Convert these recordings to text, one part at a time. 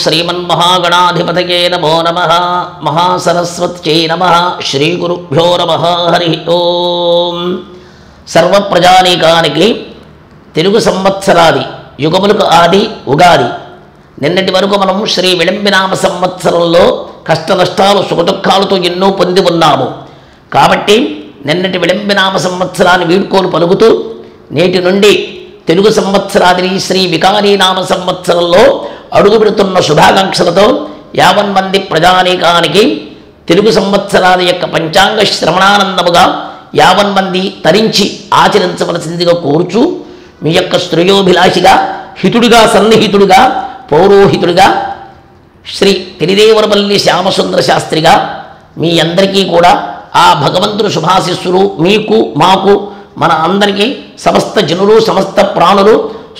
శ్రీమన్మహాగణాధిపతయే నమో నమః. మహాసరస్వత్యై నమః. శ్రీగురుభ్యో నమః. హరి ఓం. సర్వప్రజానీకానికి తెలుగు సంవత్సరాది యుగములకు ఆది ఉగాది. నిన్నటి వరకు మనం శ్రీ విళంబినామ సంవత్సరంలో కష్ట నష్టాలు సుఖదుఖాలతో ఎన్నో పొంది ఉన్నాము. కాబట్టి నిన్నటి విళంబినామ సంవత్సరాన్ని వీడ్కోలు పలుకుతూ నేటి నుండి తెలుగు సంవత్సరాదిని శ్రీ వికారీనామ సంవత్సరంలో అడుగు పెడుతున్న శుభాకాంక్షలతో 50 మంది ప్రజానీకానికి తెలుగు సంవత్సరాది యొక్క పంచాంగ శ్రవణానందముగా 50 మంది తరించి ఆచరించవలసిందిగా కోరుచు మీ యొక్క శ్రేయోభిలాషిగా హితుడిగా సన్నిహితుడిగా పౌరోహితుడిగా శ్రీ తిరిదేవరపల్లి శ్యామసుందర శాస్త్రిగా మీ అందరికీ కూడా ఆ భగవంతుడు శుభాశిస్సులు మీకు మాకు మన అందరికీ సమస్త జనులు సమస్త ప్రాణులు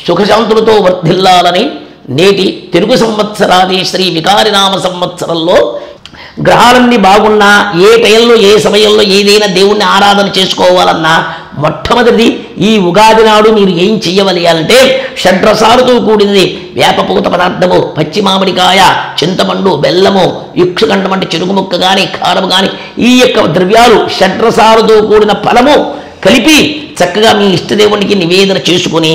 సుఖశాంతులతో వర్ధిల్లాలని నేటి తెలుగు సంవత్సరాది శ్రీ వికారినామ సంవత్సరంలో గ్రహాలన్నీ బాగున్నా ఏ టైంలో ఏ సమయంలో ఏదైనా దేవుణ్ణి ఆరాధన చేసుకోవాలన్నా మొట్టమొదటిది ఈ ఉగాది నాడు మీరు ఏం చెయ్యవలి అంటే షడ్రసాలతో కూడినది వేపపూత పదార్థము, పచ్చి మామిడికాయ, చింతపండు, బెల్లము, ఇక్షుకండం అంటే చెరుకు ముక్క కానీ కారము కానీ ఈ యొక్క ద్రవ్యాలు షడ్రసాలతో కూడిన ఫలము కలిపి చక్కగా మీ ఇష్టదేవునికి నివేదన చేసుకుని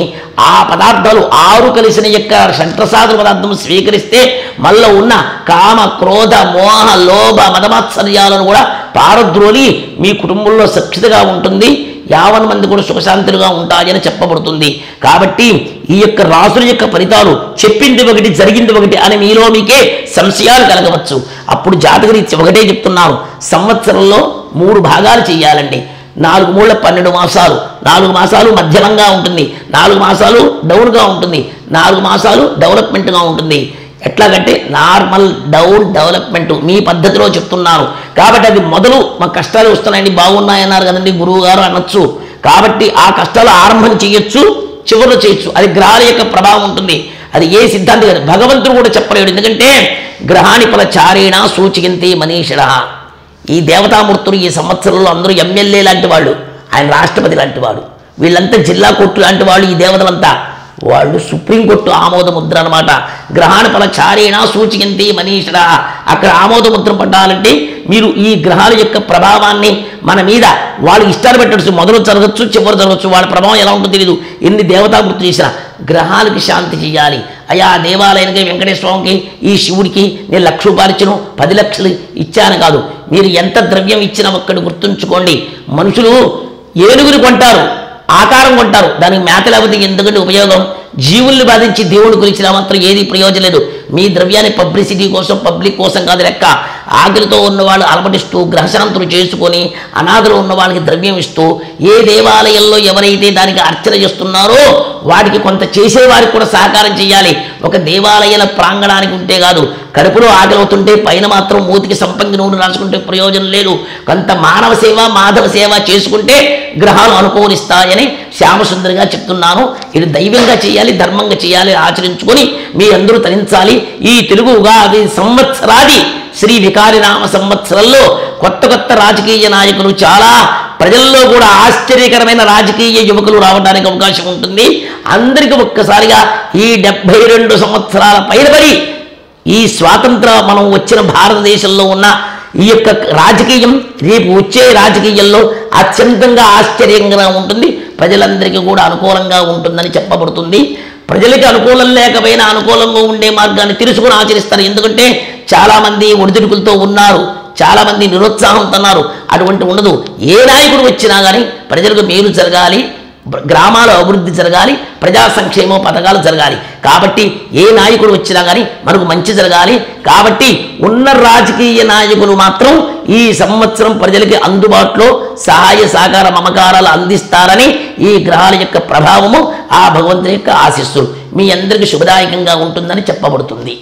ఆ పదార్థాలు 6 కలిసిన యొక్క షడ్రసాద పదార్థం స్వీకరిస్తే మళ్ళీ ఉన్న కామ క్రోధ మోహ లోభ మదమాత్సర్యాలను కూడా పారద్రోలి మీ కుటుంబంలో సురక్షితంగా ఉంటుంది. 50 మంది కూడా సుఖశాంతులుగా ఉంటాయని చెప్పబడుతుంది. కాబట్టి ఈ యొక్క రాసుల యొక్క ఫలితాలు చెప్పింది ఒకటి జరిగింది ఒకటి అని మీలో మీకే సంశయాలు కలగవచ్చు. అప్పుడు జాతకరీత్యా ఒకటే చెప్తున్నాను, సంవత్సరంలో 3 భాగాలు చేయాలండి. 4 మూళ్ళ 12 మాసాలు, 4 మాసాలు మధ్యమంగా ఉంటుంది, 4 మాసాలు డౌన్గా ఉంటుంది, 4 మాసాలు డెవలప్మెంట్గా ఉంటుంది. ఎట్లాగంటే నార్మల్ డౌన్ డెవలప్మెంట్ మీ పద్ధతిలో చెప్తున్నాను. కాబట్టి అది మొదలు మా కష్టాలు వస్తున్నాయండి బాగున్నాయన్నారు కదండి గురువు గారు అనొచ్చు. కాబట్టి ఆ కష్టాలు ఆరంభం చేయొచ్చు, చివరిలో చేయొచ్చు. అది గ్రహాల యొక్క ప్రభావం ఉంటుంది. అది ఏ సిద్ధాంతం కాదు, భగవంతుడు కూడా చెప్పలేడు. ఎందుకంటే గ్రహాని ఫల చారేణ సూచికంతే మనీషిణ. ఈ దేవతామూర్తులు ఈ సంవత్సరంలో అందరూ ఎమ్మెల్యే లాంటి వాళ్ళు, ఆయన రాష్ట్రపతి లాంటి వాడు, వీళ్ళంతా జిల్లా కోర్టు లాంటి వాళ్ళు. ఈ దేవతలంతా వాళ్ళు సుప్రీంకోర్టు ఆమోద ముద్ర అనమాట. గ్రహాణ ఫల చారేణ సూచికంతే మనీషిణ. అక్కడ ఆమోద ముద్ర పడ్డాలంటే మీరు ఈ గ్రహాల యొక్క ప్రభావాన్ని మన మీద వాళ్ళు ఇష్టాలు పెట్టచ్చు, మొదలు జరగచ్చు చివరి జరగచ్చు. వాళ్ళ ప్రభావం ఎలా ఉంటుందో తెలియదు. ఎన్ని దేవతామూర్తులు చేసినా గ్రహాలకి శాంతి చేయాలి. అయ్యా దేవాలయానికి వెంకటేశ్వర స్వామికి ఈ శివుడికి నేను 1,00,000 రూపాయలు ఇచ్చాను 10 లక్షలు ఇచ్చాను కాదు. మీరు ఎంత ద్రవ్యం ఇచ్చినా ఒక్కటి గుర్తుంచుకోండి, మనుషులు ఏనుగుని కొంటారు, ఆకారం కొంటారు, దానికి మేత లేకపోతే ఎందుకంటే ఉపయోగం. జీవుల్ని బాధించి దేవుడి గురించి మాత్రం ఏది ప్రయోజనం లేదు. మీ ద్రవ్యాన్ని పబ్లిసిటీ కోసం పబ్లిక్ కోసం కాదు లెక్క. ఆకలితో ఉన్నవాళ్ళు అలమటిస్తూ గ్రహశాంతులు చేసుకొని అనాథలు ఉన్న వాళ్ళకి ద్రవ్యం ఇస్తూ ఏ దేవాలయంలో ఎవరైతే దానికి అర్చన చేస్తున్నారో వాటికి కొంత చేసేవారికి కూడా సహకారం చేయాలి. ఒక దేవాలయాల ప్రాంగణానికి ఉంటే కాదు, కడుపులో ఆకలి అవుతుంటే పైన మాత్రం మూతికి సంపంగి నూనె రాసుకుంటే ప్రయోజనం లేదు. కొంత మానవ సేవ మాధవ సేవ చేసుకుంటే గ్రహాలు అనుకూలిస్తాయని శ్యామసుందరిగా చెప్తున్నాను. ఇది దైవంగా చేయాలి, ధర్మంగా చేయాలి, ఆచరించుకొని మీ అందరూ తరించాలి. ఈ తెలుగు ఉగాది సంవత్సరాది శ్రీ వికారినామ సంవత్సరంలో కొత్త కొత్త రాజకీయ నాయకులు, చాలా ప్రజల్లో కూడా ఆశ్చర్యకరమైన రాజకీయ యువకులు రావడానికి అవకాశం ఉంటుంది. అందరికీ ఒక్కసారిగా ఈ 72 సంవత్సరాల పైనబడి ఈ స్వాతంత్ర మనం వచ్చిన భారతదేశంలో ఉన్న ఈ యొక్క రాజకీయం రేపు వచ్చే రాజకీయాల్లో అత్యంతంగా ఆశ్చర్యంగా ఉంటుంది. ప్రజలందరికీ కూడా అనుకూలంగా ఉంటుందని చెప్పబడుతుంది. ప్రజలకి అనుకూలం లేకపోయినా అనుకూలంగా ఉండే మార్గాన్ని తెలుసుకుని ఆచరిస్తారు. ఎందుకంటే చాలామంది ఒడిదుడుకులతో ఉన్నారు, చాలామంది నిరుత్సాహంతో ఉన్నారు. అటువంటి ఉండదు. ఏ నాయకుడు వచ్చినా కానీ ప్రజలకు మేలు జరగాలి, గ్రామాల అభివృద్ధి జరగాలి, ప్రజా సంక్షేమ పథకాలు జరగాలి. కాబట్టి ఏ నాయకుడు వచ్చినా కానీ మనకు మంచి జరగాలి. కాబట్టి ఉన్న రాజకీయ నాయకులు మాత్రం ఈ సంవత్సరం ప్రజలకి అందుబాటులో సహాయ సహకార మమకారాలు అందిస్తారని ఈ గ్రహాల యొక్క ప్రభావము, ఆ భగవంతుని యొక్క ఆశీస్సులు మీ అందరికీ శుభదాయకంగా ఉంటుందని చెప్పబడుతుంది.